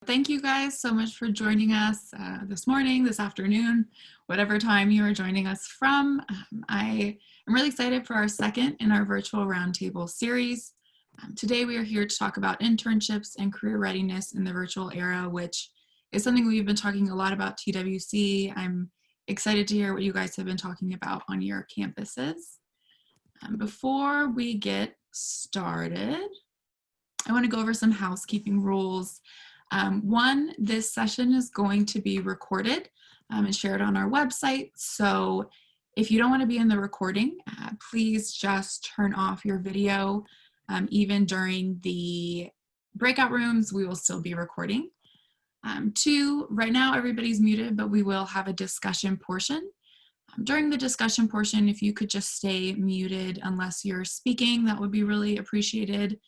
Thank you guys so much for joining us this morning, this afternoon, whatever time you are joining us from. I am really excited for our second in our virtual roundtable series. Today we are here to talk about internships and career readiness in the virtual era, which is something we've been talking a lot about TWC. I'm excited to hear what you guys have been talking about on your campuses. Before we get started, I want to go over some housekeeping rules. One, this session is going to be recorded and shared on our website. So if you don't want to be in the recording, please just turn off your video. Even during the breakout rooms, we will still be recording. Two, right now everybody's muted, but we will have a discussion portion. During the discussion portion, if you could just stay muted unless you're speaking, that would be really appreciated.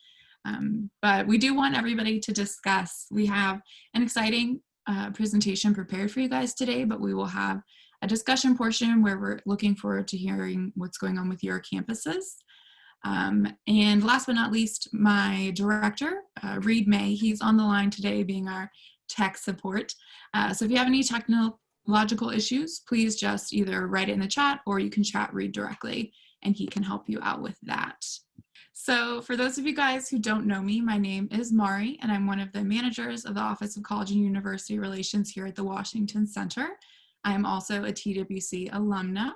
But we do want everybody to discuss. We have an exciting presentation prepared for you guys today, but we will have a discussion portion where we're looking forward to hearing what's going on with your campuses. And last but not least, my director, Reed May, he's on the line today being our tech support. So if you have any technological issues, please just either write it in the chat or you can chat Reed directly and he can help you out with that. So for those of you guys who don't know me, my name is Mari, and I'm one of the managers of the Office of College and University Relations here at the Washington Center. I am also a TWC alumna,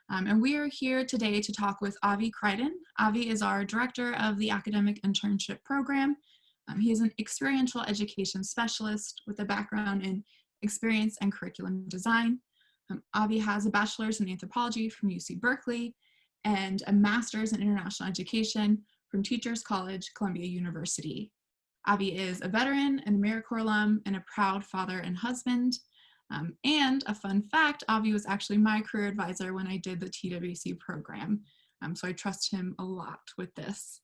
and we are here today to talk with Avi Crichton. Avi is our director of the Academic Internship Program. He is an experiential education specialist with a background in experience and curriculum design. Avi has a bachelor's in anthropology from UC Berkeley, and a master's in international education from Teachers College, Columbia University. Avi is a veteran, an AmeriCorps alum, and a proud father and husband. And a fun fact, Avi was actually my career advisor when I did the TWC program. So I trust him a lot with this.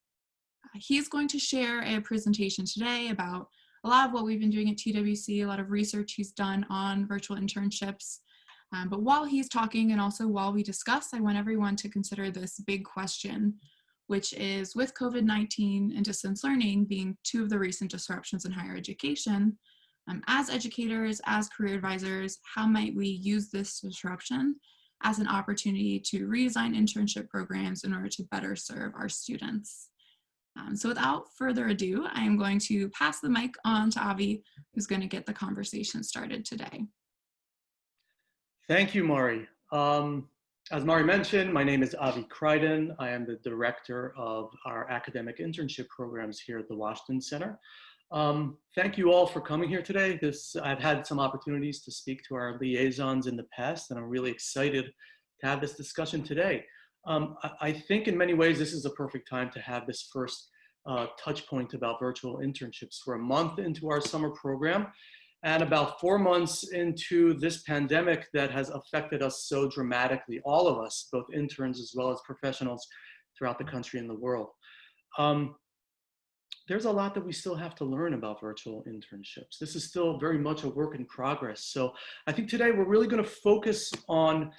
He's going to share a presentation today about a lot of what we've been doing at TWC, a lot of research he's done on virtual internships. But while he's talking and also while we discuss, I want everyone to consider this big question, which is with COVID-19 and distance learning being two of the recent disruptions in higher education, as educators, as career advisors, how might we use this disruption as an opportunity to redesign internship programs in order to better serve our students? So without further ado, I am going to pass the mic on to Avi, who's going to get the conversation started today. Thank you, Mari. As Mari mentioned, my name is Avi Crichton. I am the director of our academic internship programs here at the Washington Center. Thank you all for coming here today. I've had some opportunities to speak to our liaisons in the past, and I'm really excited to have this discussion today. I think in many ways, this is a perfect time to have this first touch point about virtual internships. We're a month into our summer program, and about 4 months into this pandemic that has affected us so dramatically, all of us, both interns as well as professionals throughout the country and the world. There's a lot that we still have to learn about virtual internships. This is still very much a work in progress. So I think today we're really going to focus on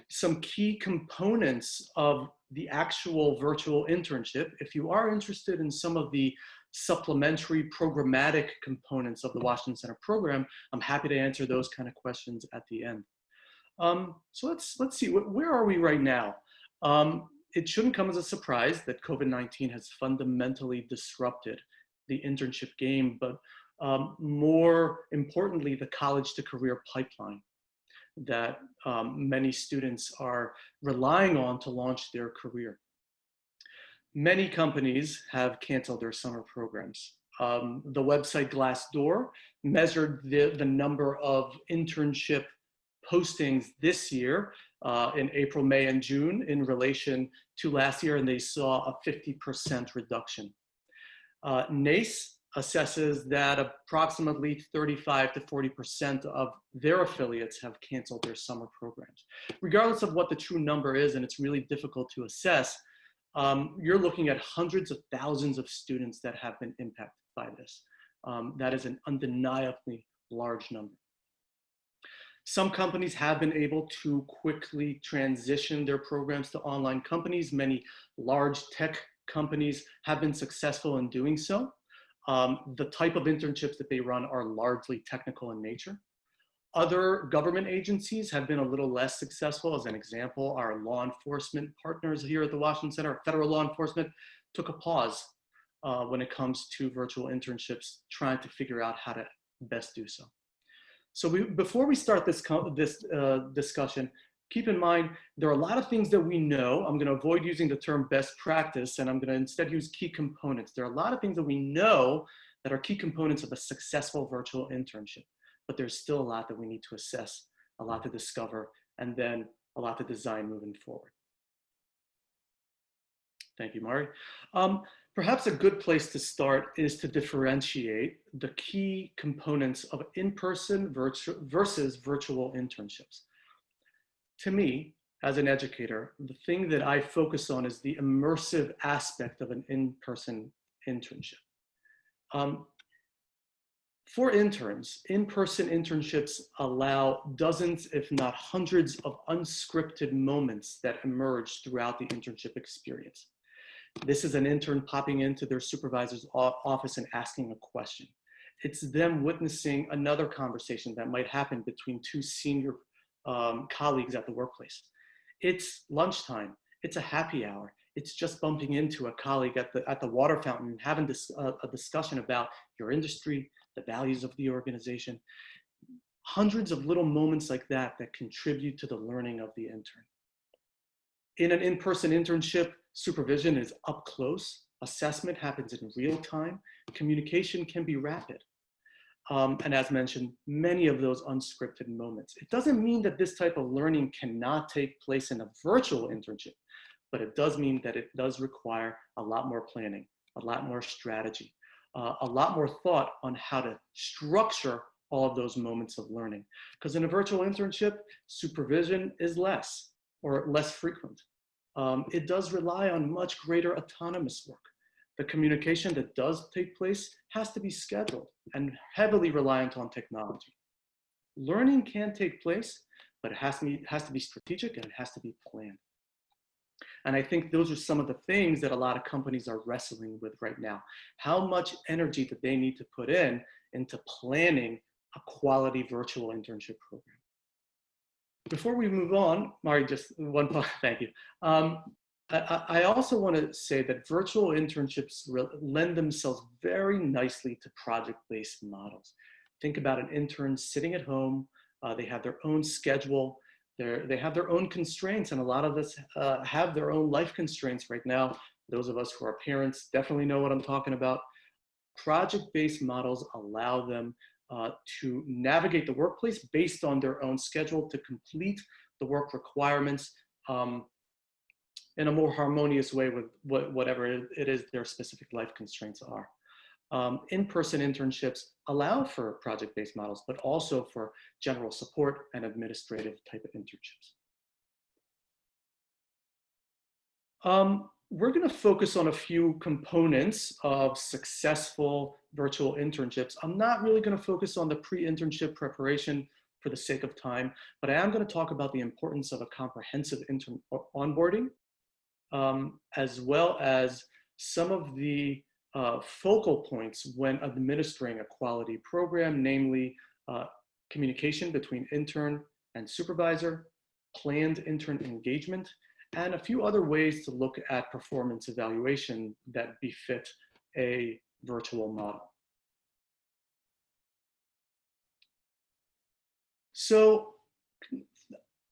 some key components of the actual virtual internship. If you are interested in some of the supplementary programmatic components of the Washington Center program, I'm happy to answer those kind of questions at the end. So let's see, where are we right now? It shouldn't come as a surprise that COVID-19 has fundamentally disrupted the internship game, but more importantly, the college to career pipeline that many students are relying on to launch their career. Many companies have canceled their summer programs. The website Glassdoor measured the number of internship postings this year in April, May, and June in relation to last year, and they saw a 50% reduction. NACE assesses that approximately 35 to 40% of their affiliates have canceled their summer programs. Regardless of what the true number is, and it's really difficult to assess, you're looking at hundreds of thousands of students that have been impacted by this. That is an undeniably large number. Some companies have been able to quickly transition their programs to online companies. Many large tech companies have been successful in doing so. The type of internships that they run are largely technical in nature. Other government agencies have been a little less successful. As an example, our law enforcement partners here at the Washington Center, federal law enforcement, took a pause when it comes to virtual internships, trying to figure out how to best do so. So before we start this discussion, keep in mind, there are a lot of things that we know. I'm gonna avoid using the term best practice, and I'm gonna instead use key components. There are a lot of things that we know that are key components of a successful virtual internship, but there's still a lot that we need to assess, a lot to discover, and then a lot to design moving forward. Thank you, Mari. Perhaps a good place to start is to differentiate the key components of in-person versus virtual internships. To me, as an educator, the thing that I focus on is the immersive aspect of an in-person internship. For interns, in-person internships allow dozens, if not hundreds, of unscripted moments that emerge throughout the internship experience. This is an intern popping into their supervisor's office and asking a question. It's them witnessing another conversation that might happen between two senior colleagues at the workplace. It's lunchtime, it's a happy hour, it's just bumping into a colleague at the water fountain and having a discussion about your industry, the values of the organization. Hundreds of little moments like that that contribute to the learning of the intern. In an in-person internship, supervision is up close, assessment happens in real time, communication can be rapid. And as mentioned, many of those unscripted moments. It doesn't mean that this type of learning cannot take place in a virtual internship, but it does mean that it does require a lot more planning, a lot more strategy, a lot more thought on how to structure all of those moments of learning. Because in a virtual internship, supervision is less or less frequent. It does rely on much greater autonomous work. The communication that does take place has to be scheduled and heavily reliant on technology. Learning can take place, but it has to be strategic and it has to be planned. And I think those are some of the things that a lot of companies are wrestling with right now. How much energy do they need to put into planning a quality virtual internship program? Before we move on, Mari, just one point, thank you. I also want to say that virtual internships lend themselves very nicely to project-based models. Think about an intern sitting at home. They have their own schedule. They have their own constraints, and a lot of us have their own life constraints right now. Those of us who are parents definitely know what I'm talking about. Project-based models allow them to navigate the workplace based on their own schedule to complete the work requirements in a more harmonious way with whatever it is their specific life constraints are. In-person internships allow for project-based models, but also for general support and administrative type of internships. We're going to focus on a few components of successful virtual internships. I'm not really going to focus on the pre-internship preparation for the sake of time, but I am going to talk about the importance of a comprehensive intern onboarding, as well as some of the focal points when administering a quality program, namely communication between intern and supervisor, planned intern engagement, and a few other ways to look at performance evaluation that befit a virtual model. So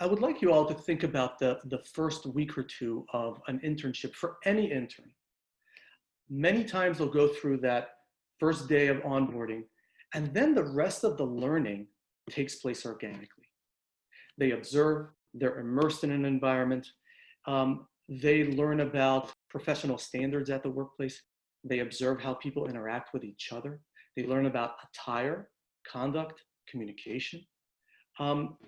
I would like you all to think about the first week or two of an internship for any intern. Many times they'll go through that first day of onboarding, and then the rest of the learning takes place organically. They observe, they're immersed in an environment, they learn about professional standards at the workplace, they observe how people interact with each other, they learn about attire, conduct, communication.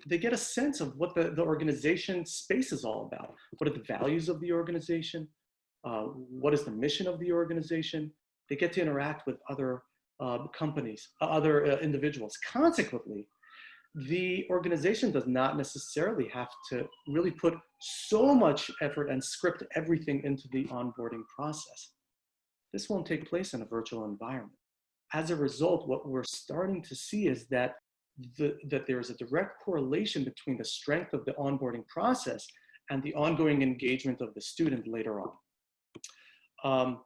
They get a sense of what the organization space is all about. What are the values of the organization? What is the mission of the organization? They get to interact with other companies, other individuals. Consequently, the organization does not necessarily have to really put so much effort and script everything into the onboarding process. This won't take place in a virtual environment. as a result, what we're starting to see is that there's a direct correlation between the strength of the onboarding process and the ongoing engagement of the student later on.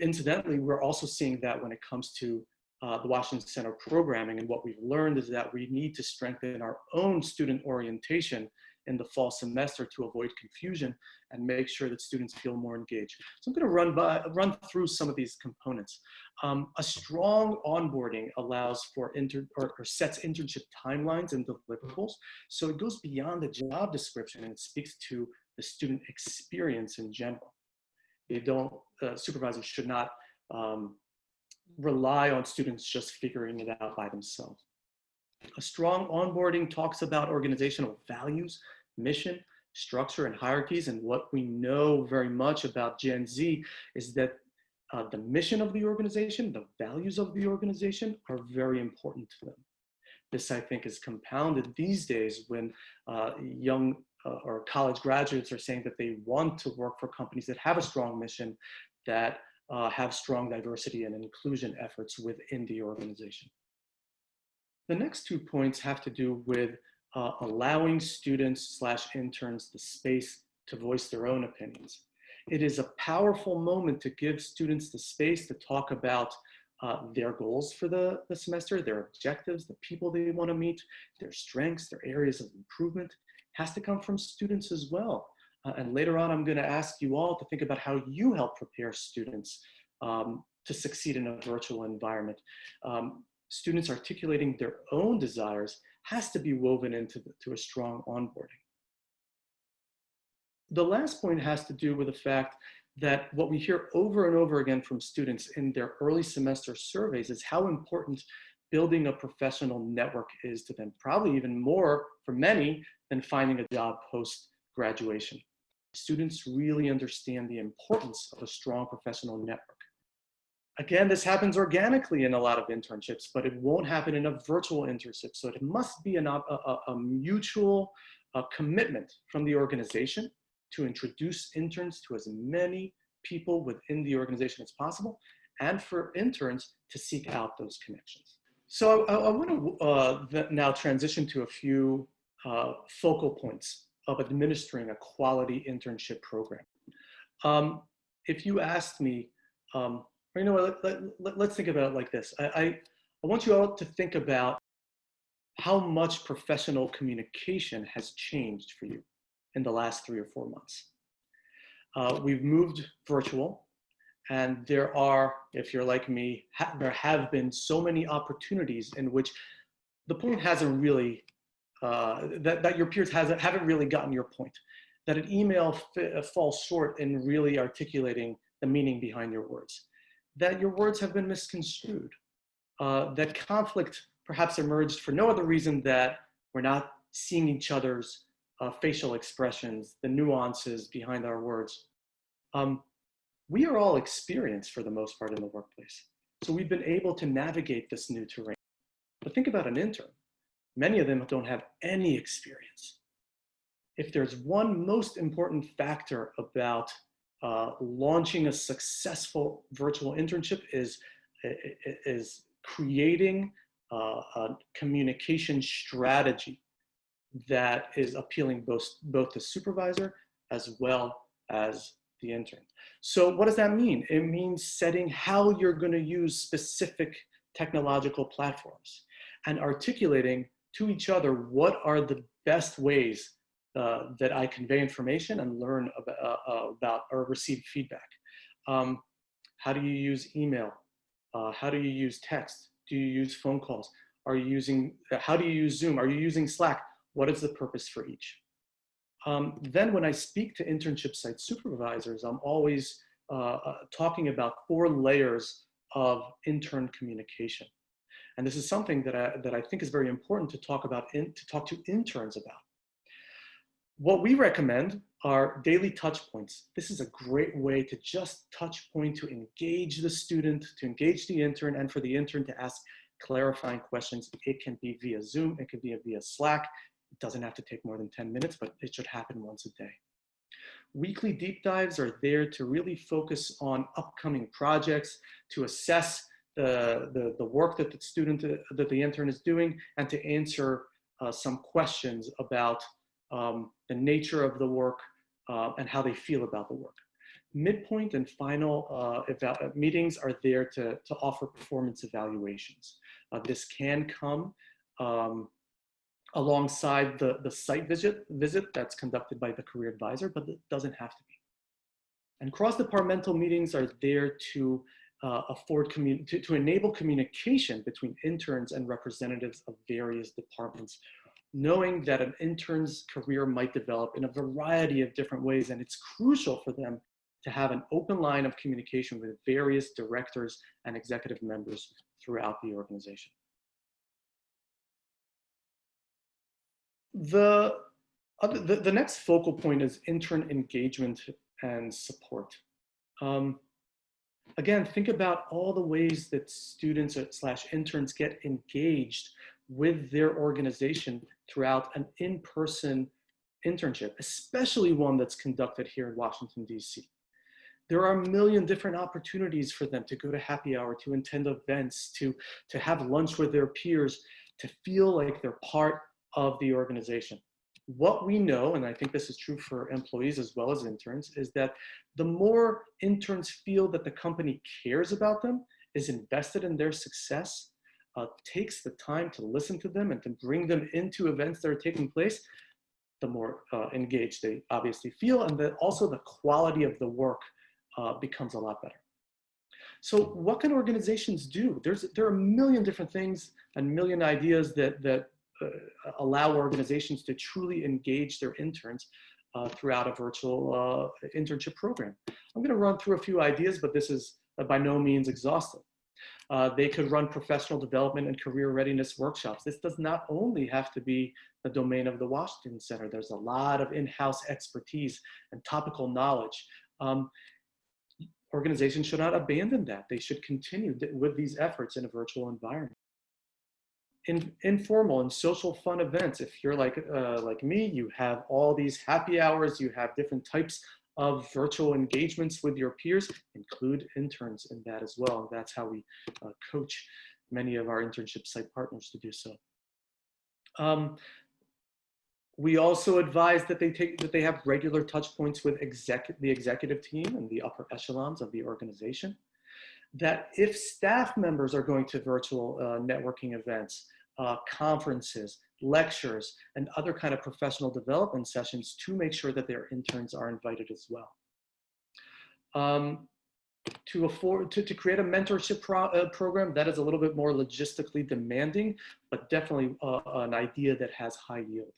Incidentally, we're also seeing that when it comes to the Washington Center programming, and what we've learned is that we need to strengthen our own student orientation in the fall semester to avoid confusion and make sure that students feel more engaged. So I'm going to run through some of these components. A strong onboarding allows for or sets internship timelines and deliverables. So it goes beyond the job description and it speaks to the student experience in general. Supervisors should not rely on students just figuring it out by themselves. A strong onboarding talks about organizational values, mission, structure, and hierarchies. And what we know very much about Gen Z is that the mission of the organization, the values of the organization are very important to them. This, I think, is compounded these days when young or college graduates are saying that they want to work for companies that have a strong mission, that have strong diversity and inclusion efforts within the organization. The next 2 points have to do with allowing students/interns the space to voice their own opinions. It is a powerful moment to give students the space to talk about their goals for the semester, their objectives, the people they want to meet, their strengths, their areas of improvement. It has to come from students as well. And later on, I'm going to ask you all to think about how you help prepare students to succeed in a virtual environment. Students articulating their own desires has to be woven into a strong onboarding. The last point has to do with the fact that what we hear over and over again from students in their early semester surveys is how important building a professional network is to them, probably even more for many than finding a job post-graduation. Students really understand the importance of a strong professional network. Again, this happens organically in a lot of internships, but it won't happen in a virtual internship. So it must be a mutual commitment from the organization to introduce interns to as many people within the organization as possible, and for interns to seek out those connections. So I want to now transition to a few focal points of administering a quality internship program. If you asked me, you know what, let's think about it like this. I want you all to think about how much professional communication has changed for you in the last 3 or 4 months. We've moved virtual, and there are, if you're like me, there have been so many opportunities in which the point hasn't really, that your peers haven't really gotten your point, that an email falls short in really articulating the meaning behind your words, that your words have been misconstrued, that conflict perhaps emerged for no other reason that we're not seeing each other's facial expressions, the nuances behind our words. We are all experienced for the most part in the workplace. So we've been able to navigate this new terrain. But think about an intern. Many of them don't have any experience. If there's one most important factor about launching a successful virtual internship is creating a communication strategy that is appealing both the supervisor as well as the intern. So what does that mean? It means setting how you're going to use specific technological platforms and articulating to each other what are the best ways that I convey information and learn about or receive feedback. How do you use email? How do you use text? Do you use phone calls? How do you use Zoom? Are you using Slack? What is the purpose for each? Then when I speak to internship site supervisors, I'm always talking about 4 layers of intern communication. And this is something that I think is very important to talk to interns about. What we recommend are daily touch points. This is a great way to just touch point to engage the student, to engage the intern, and for the intern to ask clarifying questions. It can be via Zoom, it can be via Slack. It doesn't have to take more than 10 minutes, but it should happen once a day. Weekly deep dives are there to really focus on upcoming projects, to assess the work that the intern is doing, and to answer some questions about the nature of the work and how they feel about the work. Midpoint and final meetings are there to offer performance evaluations. This can come alongside the site visit that's conducted by the career advisor, but it doesn't have to be. And cross-departmental meetings are there to to enable communication between interns and representatives of various departments, knowing that an intern's career might develop in a variety of different ways, and it's crucial for them to have an open line of communication with various directors and executive members throughout the organization. The next focal point is intern engagement and support. Again, think about all the ways that students / interns get engaged with their organization throughout an in-person internship, especially one that's conducted here in Washington, D.C. There are a million different opportunities for them to go to happy hour, to attend events, to have lunch with their peers, to feel like they're part of the organization. What we know, and I think this is true for employees as well as interns, is that the more interns feel that the company cares about them, is invested in their success, takes the time to listen to them and to bring them into events that are taking place, the more engaged they obviously feel, and that also the quality of the work becomes a lot better. So what can organizations do? There are a million different things and a million ideas that allow organizations to truly engage their interns throughout a virtual internship program. I'm going to run through a few ideas, but this is by no means exhaustive. They could run professional development and career readiness workshops. This does not only have to be the domain of the Washington Center. There's a lot of in-house expertise and topical knowledge. Organizations should not abandon that. They should continue with these efforts in a virtual environment. Informal and social fun events. If you're like me, you have all these happy hours, you have different types of virtual engagements with your peers. Include interns in that as well. That's how we coach many of our internship site partners to do so. We also advise that they have regular touch points with the executive team and the upper echelons of the organization. That if staff members are going to virtual networking events, conferences, lectures, and other kind of professional development sessions, to make sure that their interns are invited as well. To create a mentorship program that is a little bit more logistically demanding, but definitely an idea that has high yield.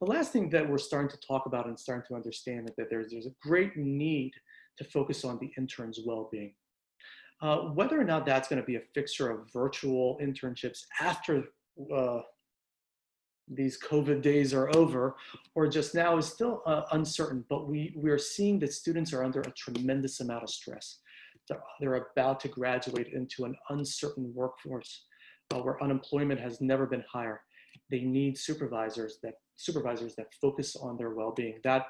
The last thing that we're starting to talk about and starting to understand is that there's a great need to focus on the intern's well-being. Whether or not that's going to be a fixture of virtual internships after these COVID days are over, or just now, is still uncertain, but we are seeing that students are under a tremendous amount of stress. They're about to graduate into an uncertain workforce where unemployment has never been higher. They need supervisors that focus on their well-being. That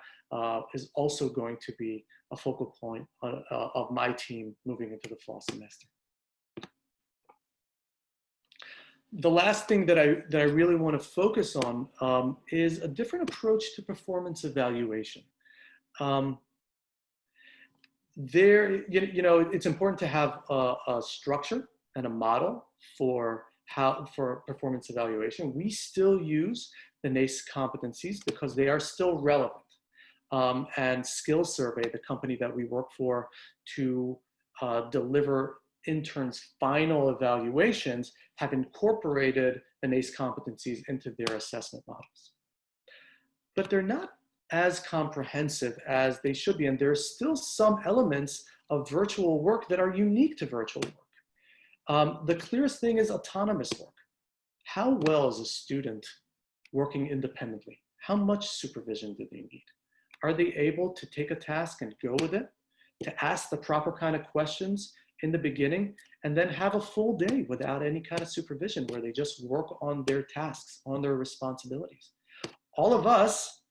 is also going to be a focal point of my team moving into the fall semester. The last thing that I really want to focus on is a different approach to performance evaluation. It's important to have a structure and a model for performance evaluation. We still use the NACE competencies because they are still relevant. And Skills Survey, the company that we work for to deliver interns' final evaluations, have incorporated the NACE competencies into their assessment models. But they're not as comprehensive as they should be, and there's still some elements of virtual work that are unique to virtual work. The clearest thing is autonomous work. How well is a student working independently? How much supervision do they need? Are they able to take a task and go with it, to ask the proper kind of questions in the beginning, and then have a full day without any kind of supervision where they just work on their tasks, on their responsibilities? All of us,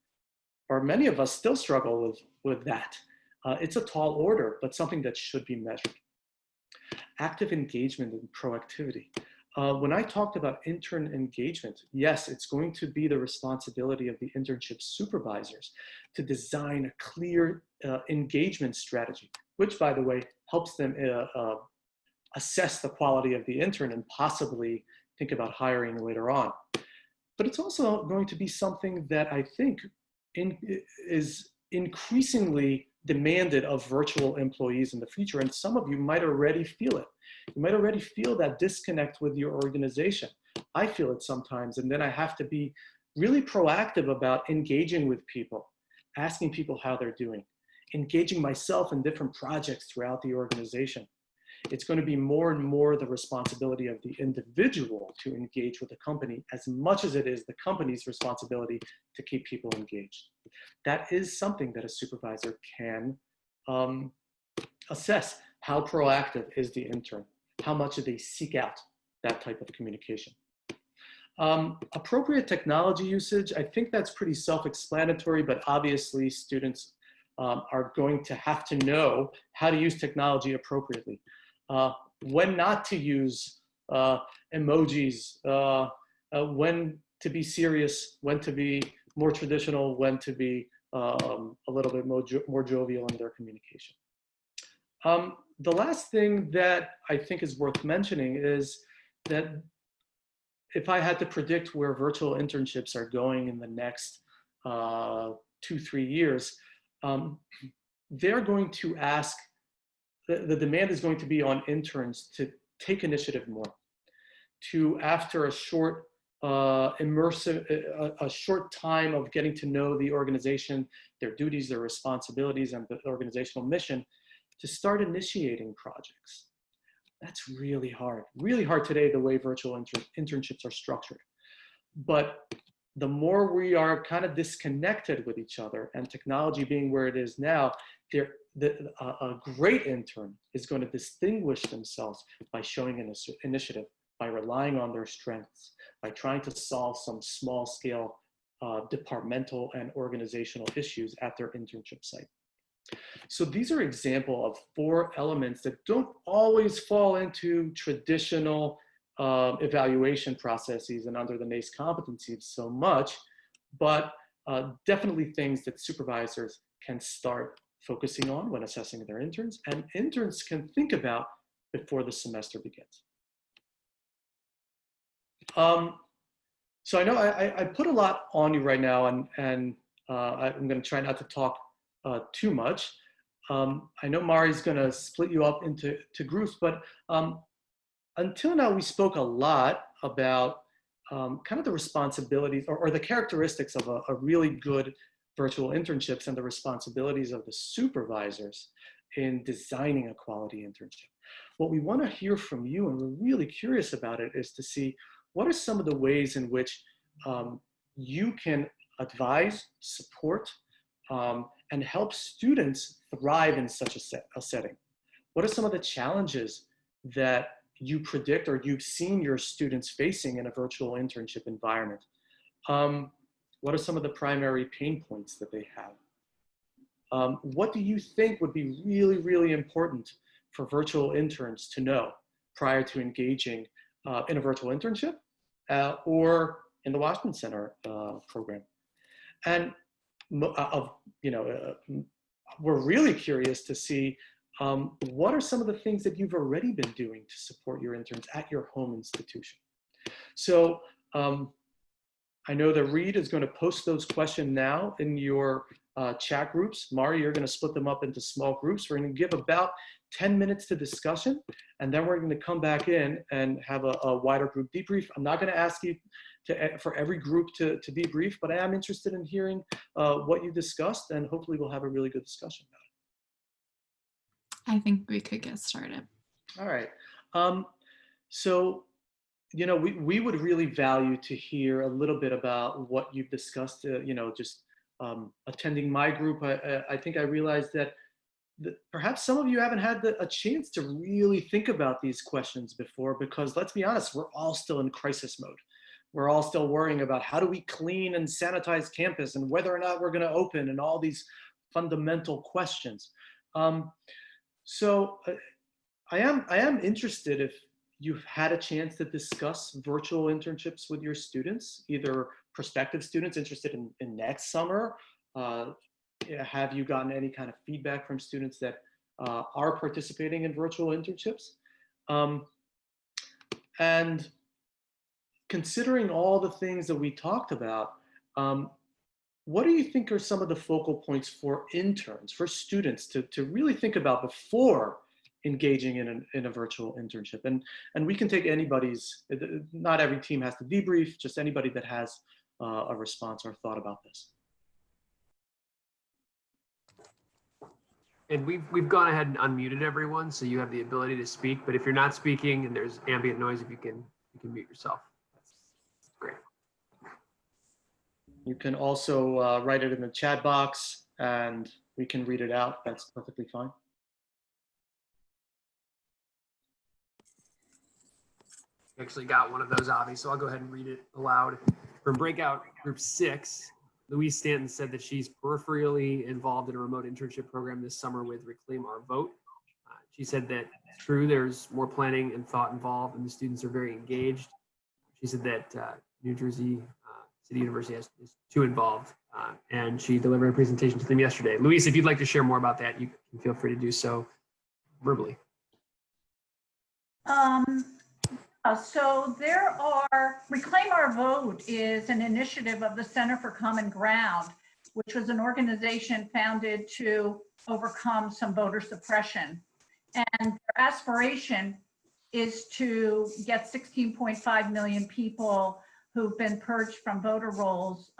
or many of us, still struggle with that. It's a tall order, but something that should be measured. Active engagement and proactivity. When I talked about intern engagement, yes, it's going to be the responsibility of the internship supervisors to design a clear engagement strategy, which, by the way, helps them assess the quality of the intern and possibly think about hiring later on. But it's also going to be something that I think is increasingly demanded of virtual employees in the future. And some of you might already feel it. You might already feel that disconnect with your organization. I feel it sometimes, and then I have to be really proactive about engaging with people, asking people how they're doing, engaging myself in different projects throughout the organization. It's going to be more and more the responsibility of the individual to engage with the company as much as it is the company's responsibility to keep people engaged. That is something that a supervisor can assess. How proactive is the intern? How much do they seek out that type of communication? Appropriate technology usage, I think that's pretty self-explanatory, but obviously students are going to have to know how to use technology appropriately. When not to use emojis, when to be serious, when to be more traditional, when to be a little bit more jovial in their communication. The last thing that I think is worth mentioning is that if I had to predict where virtual internships are going in the next 2-3 years, they're going to ask, the demand is going to be on interns to take initiative more, to after a short a short time of getting to know the organization, their duties, their responsibilities, and the organizational mission, to start initiating projects. That's really hard today, the way virtual internships are structured. But the more we are kind of disconnected with each other, and technology being where it is now, a great intern is going to distinguish themselves by showing an initiative, by relying on their strengths, by trying to solve some small scale departmental and organizational issues at their internship site. So these are examples of 4 elements that don't always fall into traditional evaluation processes and under the NACE competencies so much, but definitely things that supervisors can start focusing on when assessing their interns, and interns can think about before the semester begins. So I know I put a lot on you right now, and I'm going to try not to talk too much. I know Mari's going to split you up into groups, but until now we spoke a lot about kind of the responsibilities or the characteristics of a really good virtual internships and the responsibilities of the supervisors in designing a quality internship. What we want to hear from you, and we're really curious about it, is to see what are some of the ways in which you can advise, support, and help students thrive in such a setting. What are some of the challenges that you predict or you've seen your students facing in a virtual internship environment? What are some of the primary pain points that they have? What do you think would be really, really important for virtual interns to know prior to engaging in a virtual internship or in the Washington Center program? And we're really curious to see what are some of the things that you've already been doing to support your interns at your home institution. So I know that Reed is going to post those questions now in your chat groups. Mari, you're going to split them up into small groups. We're going to give about 10 minutes to discussion, and then we're going to come back in and have a wider group debrief. I'm not going to ask you for every group to debrief, but I am interested in hearing what you discussed, and hopefully we'll have a really good discussion about it. I think we could get started. All right. So, we would really value to hear a little bit about what you've discussed, just attending my group. I think I realized that perhaps some of you haven't had a chance to really think about these questions before, because let's be honest, we're all still in crisis mode. We're all still worrying about how do we clean and sanitize campus and whether or not we're going to open and all these fundamental questions. So I am interested if you've had a chance to discuss virtual internships with your students, either prospective students interested in next summer. Have you gotten any kind of feedback from students that are participating in virtual internships? And considering all the things that we talked about, what do you think are some of the focal points for interns, for students to really think about before engaging in a virtual internship? And we can take anybody's, not every team has to debrief, just anybody that has a response or thought about this. And we've gone ahead and unmuted everyone, so you have the ability to speak. But if you're not speaking and there's ambient noise, if you can mute yourself. That's great. You can also write it in the chat box and we can read it out. That's perfectly fine. Actually got one of those, Avi, so I'll go ahead and read it aloud. From breakout group 6, Louise Stanton said that she's peripherally involved in a remote internship program this summer with Reclaim Our Vote. She said that it's true, there's more planning and thought involved and the students are very engaged. She said that New Jersey City University is too involved, and she delivered a presentation to them yesterday. Louise, if you'd like to share more about that, you can feel free to do so verbally. So there are, Reclaim Our Vote is an initiative of the Center for Common Ground, which was an organization founded to overcome some voter suppression. And their aspiration is to get 16.5 million people who've been purged from voter rolls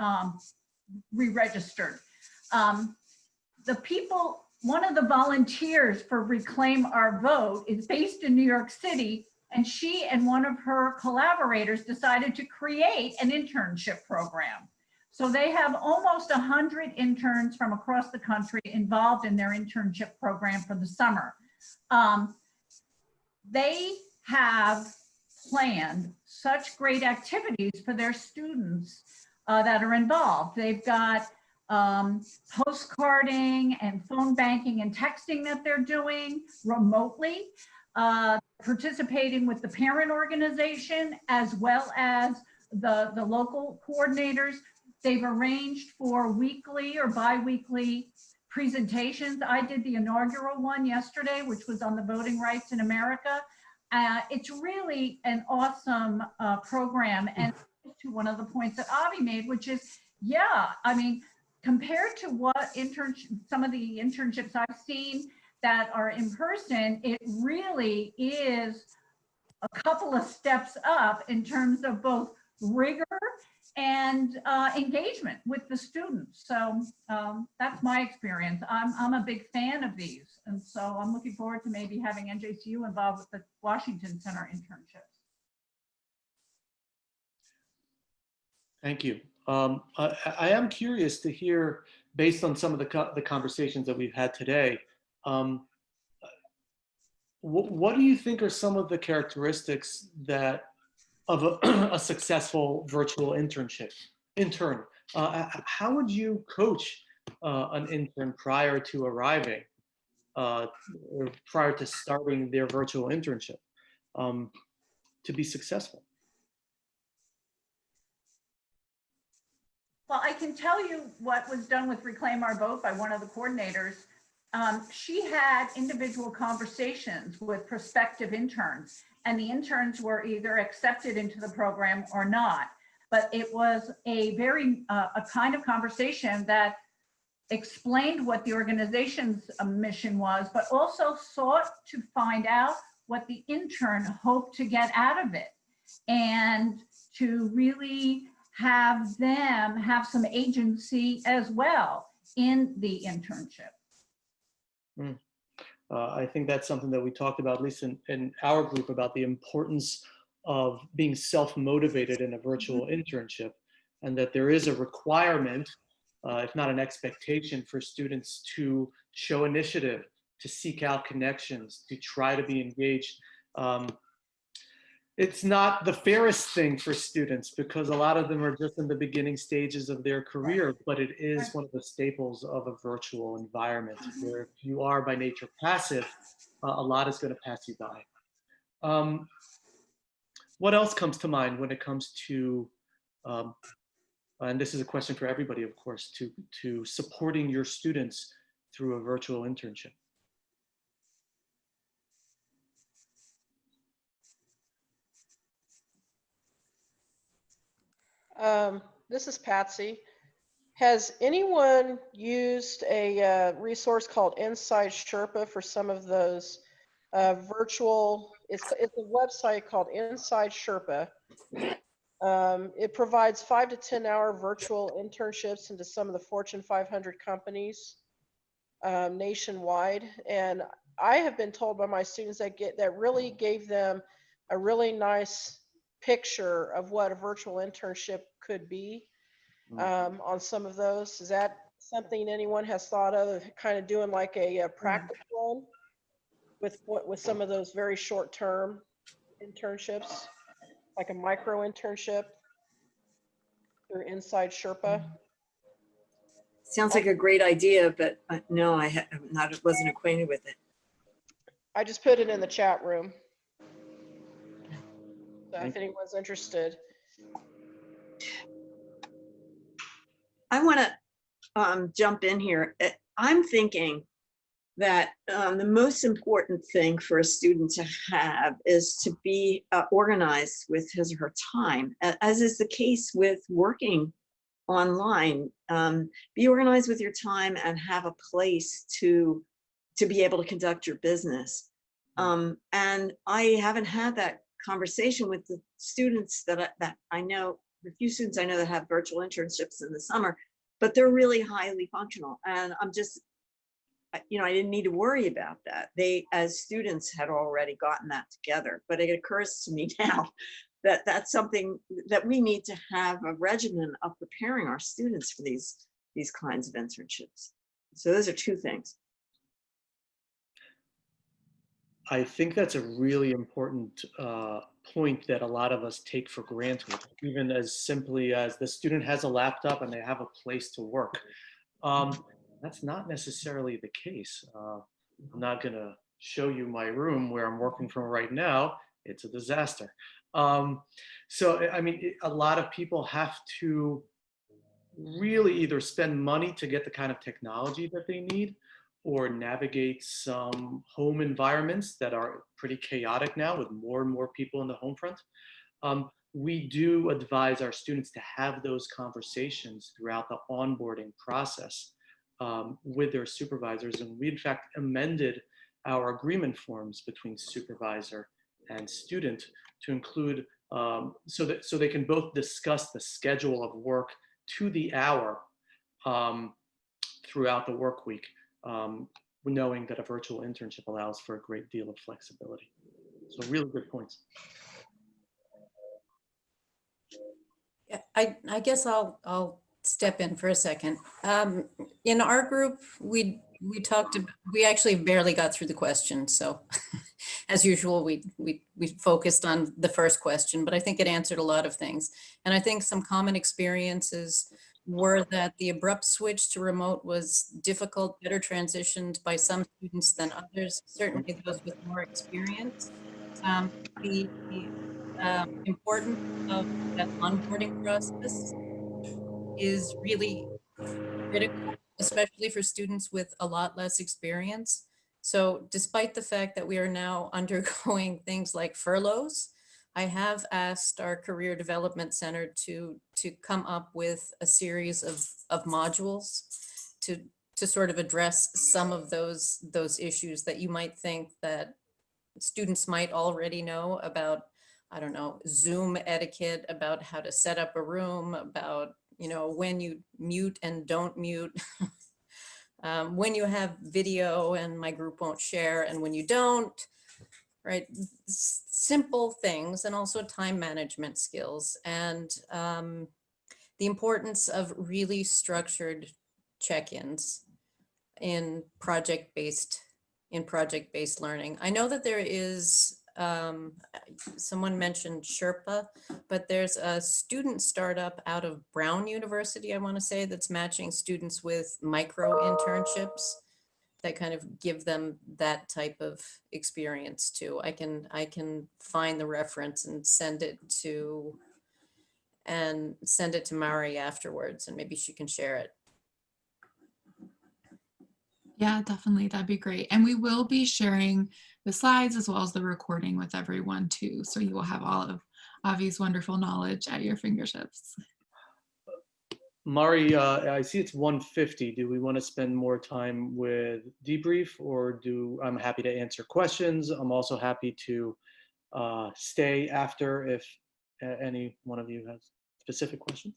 re-registered. The people, one of the volunteers for Reclaim Our Vote is based in New York City, and she and one of her collaborators decided to create an internship program. So they have almost 100 interns from across the country involved in their internship program for the summer. They have planned such great activities for their students that are involved. They've got postcarding and phone banking and texting that they're doing remotely, participating with the parent organization as well as the local coordinators. They've arranged for weekly or bi-weekly presentations. I did the inaugural one yesterday, which was on the voting rights in America. It's really an awesome program. And to one of the points that Avi made, which is, yeah, I mean, compared to what some of the internships I've seen that are in person, it really is a couple of steps up in terms of both rigor and engagement with the students. So that's my experience. I'm a big fan of these. And so I'm looking forward to maybe having NJCU involved with the Washington Center internships. Thank you. I am curious to hear, based on some of the conversations that we've had today, what do you think are some of the characteristics that of a successful virtual intern? How would you coach an intern prior to arriving, or prior to starting their virtual internship, to be successful? Well, I can tell you what was done with Reclaim Our Vote by one of the coordinators. She had individual conversations with prospective interns, and the interns were either accepted into the program or not. But it was a very a kind of conversation that explained what the organization's mission was, but also sought to find out what the intern hoped to get out of it, and to really have them have some agency as well in the internship. I think that's something that we talked about, at least in our group, about the importance of being self-motivated in a virtual internship, and that there is a requirement, if not an expectation, for students to show initiative, to seek out connections, to try to be engaged. It's not the fairest thing for students because a lot of them are just in the beginning stages of their career, but it is one of the staples of a virtual environment where if you are by nature passive, a lot is going to pass you by. What else comes to mind when it comes to, and this is a question for everybody, of course, to supporting your students through a virtual internship? This is Patsy. Has anyone used a resource called Inside Sherpa for some of those virtual? It's a website called Inside Sherpa. It provides 5 to 10 hour virtual internships into some of the Fortune 500 companies nationwide. And I have been told by my students that really gave them a really nice picture of what a virtual internship could be on some of those. Is that something anyone has thought of kind of doing like a practice run with some of those very short-term internships, like a micro internship through Inside Sherpa? Sounds like a great idea, but no, wasn't acquainted with it. I just put it in the chat room. So if anyone's interested. I want to jump in here. I'm thinking that the most important thing for a student to have is to be organized with his or her time, as is the case with working online. Be organized with your time and have a place to be able to conduct your business. And I haven't had that conversation with the students that I know, the few students I know that have virtual internships in the summer, but they're really highly functional. And I'm just, I didn't need to worry about that. They, as students, had already gotten that together. But it occurs to me now that that's something that we need to have a regimen of preparing our students for these kinds of internships. So those are two things. I think that's a really important point that a lot of us take for granted, even as simply as the student has a laptop and they have a place to work. That's not necessarily the case. I'm not going to show you my room where I'm working from right now. It's a disaster. So, I mean, a lot of people have to really either spend money to get the kind of technology that they need, or navigate some home environments that are pretty chaotic now with more and more people in the home front. We do advise our students to have those conversations throughout the onboarding process with their supervisors. And we, in fact, amended our agreement forms between supervisor and student to include, so they can both discuss the schedule of work to the hour throughout the work week. Knowing that a virtual internship allows for a great deal of flexibility. So really good points. Yeah, I guess I'll step in for a second. In our group, we actually barely got through the question. So as usual, we focused on the first question, but I think it answered a lot of things. And I think some common experiences were that the abrupt switch to remote was difficult, better transitioned by some students than others, certainly those with more experience. The importance of that onboarding process is really critical, especially for students with a lot less experience. So despite the fact that we are now undergoing things like furloughs, I have asked our Career Development Center to come up with a series of modules to sort of address some of those issues that you might think that students might already know about. I don't know, Zoom etiquette, about how to set up a room, about, when you mute and don't mute, when you have video and my group won't share, and when you don't, right? Simple things, and also time management skills, and the importance of really structured check-ins in project-based learning. I know that there is, someone mentioned Sherpa, but there's a student startup out of Brown University, I want to say, that's matching students with micro internships. that kind of give them that type of experience too. I can find the reference and send it to Mari afterwards, and maybe she can share it. Yeah, definitely. That'd be great. And we will be sharing the slides as well as the recording with everyone too. So you will have all of Avi's wonderful knowledge at your fingertips. Mari, I see it's 1:50. Do we want to spend more time with debrief, or I'm happy to answer questions. I'm also happy to stay after if any one of you has specific questions.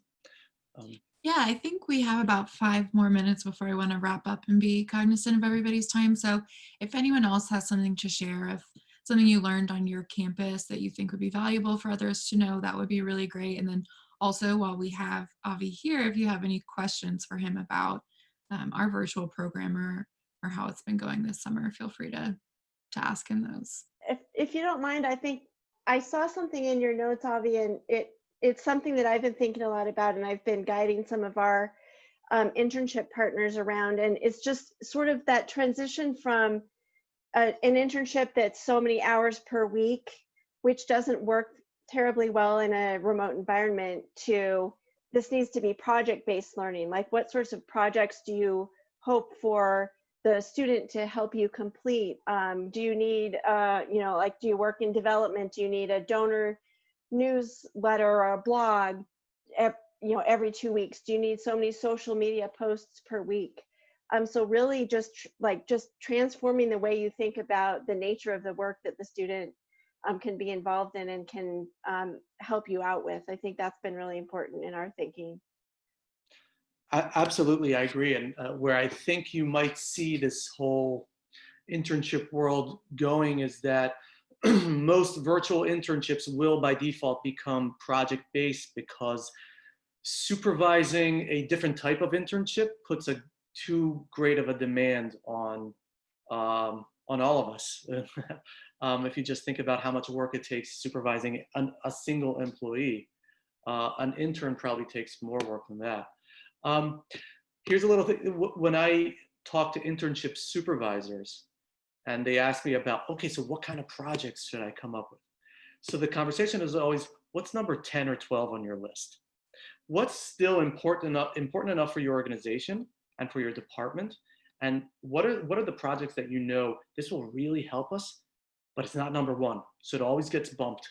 Yeah, I think we have about 5 more minutes before I want to wrap up and be cognizant of everybody's time. So if anyone else has something to share, if something you learned on your campus that you think would be valuable for others to know, that would be really great. And then also, while we have Avi here, if you have any questions for him about our virtual program or how it's been going this summer, feel free to ask him those. If you don't mind, I think I saw something in your notes, Avi, and it's something that I've been thinking a lot about, and I've been guiding some of our internship partners around. And it's just sort of that transition from an internship that's so many hours per week, which doesn't work terribly well in a remote environment, to this needs to be project-based learning. Like, what sorts of projects do you hope for the student to help you complete? Do you need, like, do you work in development? Do you need a donor newsletter or a blog, every 2 weeks? Do you need so many social media posts per week? So really just transforming the way you think about the nature of the work that the student can be involved in and can help you out with. I think that's been really important in our thinking. Absolutely, I agree. And where I think you might see this whole internship world going is that most virtual internships will by default become project-based, because supervising a different type of internship puts too great of a demand on all of us. If you just think about how much work it takes supervising a single employee, an intern probably takes more work than that. Here's a little thing. When I talk to internship supervisors and they ask me about, okay, so what kind of projects should I come up with? So the conversation is always, what's number 10 or 12 on your list? What's still important enough for your organization and for your department? And what are the projects that you know this will really help us, but it's not number 1, so it always gets bumped.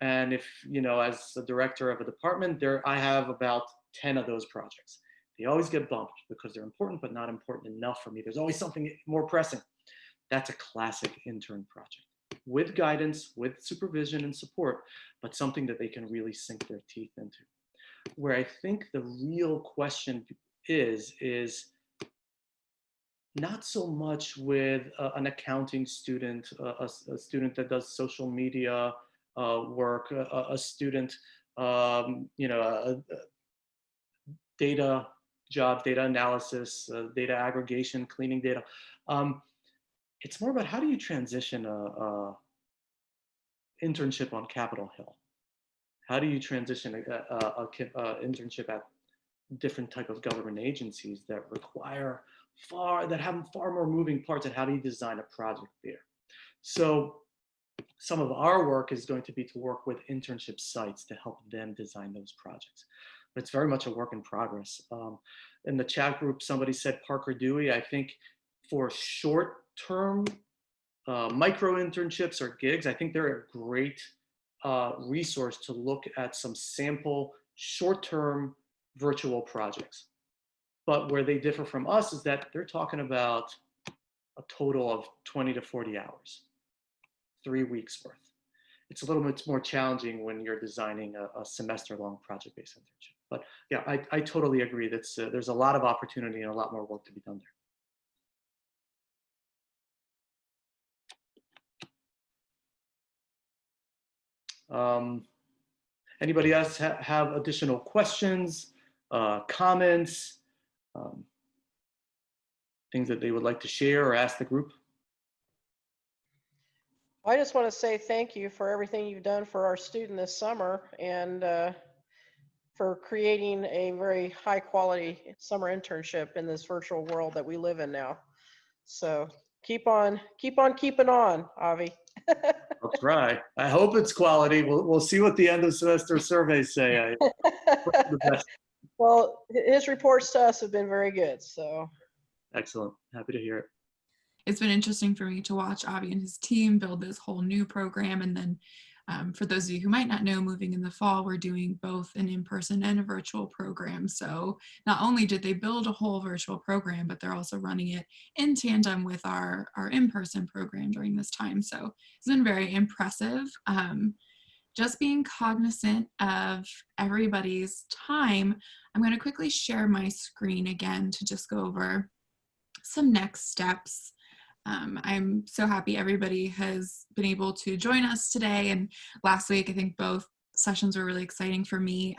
And if, as the director of a department, I have about 10 of those projects. They always get bumped because they're important, but not important enough for me. There's always something more pressing. That's a classic intern project, with guidance, with supervision and support, but something that they can really sink their teeth into. Where I think the real question is not so much with an accounting student, a student that does social media work, a student, data jobs, data analysis, data aggregation, cleaning data. It's more about how do you transition a internship on Capitol Hill? How do you transition a internship at different type of government agencies that have far more moving parts, and how do you design a project there? So some of our work is going to be to work with internship sites to help them design those projects. But it's very much a work in progress. In the chat group, somebody said Parker Dewey. I think for short-term micro internships or gigs, I think they're a great resource to look at some sample short-term virtual projects. But where they differ from us is that they're talking about a total of 20 to 40 hours, 3 weeks worth. It's a little bit more challenging when you're designing a semester-long project-based internship. But yeah, I totally agree that there's a lot of opportunity and a lot more work to be done there. Anybody else have additional questions, comments, things that they would like to share or ask the group? I just want to say thank you for everything you've done for our student this summer, and for creating a very high quality summer internship in this virtual world that we live in now. So keep on keeping on, Avi. I'll try. I hope it's quality. We'll see what the end of semester surveys say. The best. Well, his reports to us have been very good. So Excellent. Happy to hear it. It's been interesting for me to watch Avi and his team build this whole new program. And then for those of you who might not know, moving in the fall, we're doing both an in-person and a virtual program. So not only did they build a whole virtual program, but they're also running it in tandem with our in-person program during this time. So it's been very impressive. Just being cognizant of everybody's time, I'm going to quickly share my screen again to just go over some next steps. I'm so happy everybody has been able to join us today. And last week, I think both sessions were really exciting for me.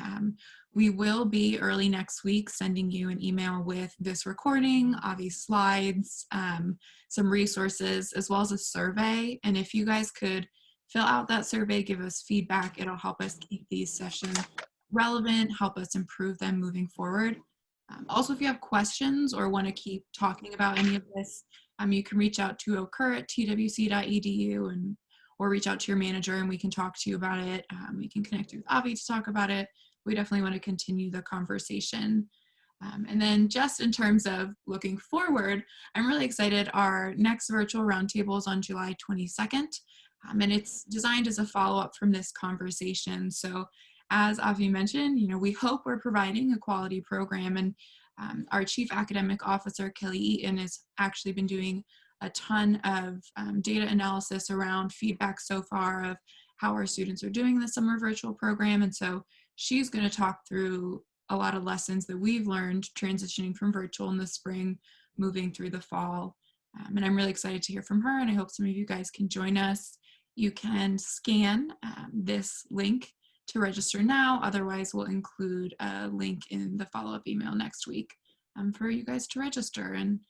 We will be early next week sending you an email with this recording, Avi's slides, some resources, as well as a survey. And if you guys could fill out that survey, give us feedback, it'll help us keep these sessions relevant, help us improve them moving forward. Also, if you have questions or want to keep talking about any of this, you can reach out to occur@twc.edu or reach out to your manager and we can talk to you about it. We can connect you with Avi to talk about it. We definitely want to continue the conversation. And then just in terms of looking forward, I'm really excited. Our next virtual roundtable is on July 22nd, and it's designed as a follow-up from this conversation. So as Avi mentioned, we hope we're providing a quality program, and our Chief Academic Officer, Kelly Eaton, has actually been doing a ton of data analysis around feedback so far of how our students are doing in the summer virtual program. And so she's going to talk through a lot of lessons that we've learned transitioning from virtual in the spring, moving through the fall. And I'm really excited to hear from her, and I hope some of you guys can join us. You can scan this link to register now. Otherwise, we'll include a link in the follow-up email next week for you guys to register. And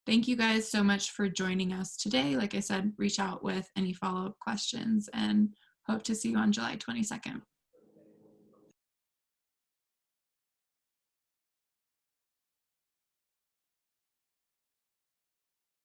thank you guys so much for joining us today. Like I said, reach out with any follow-up questions and hope to see you on July 22nd.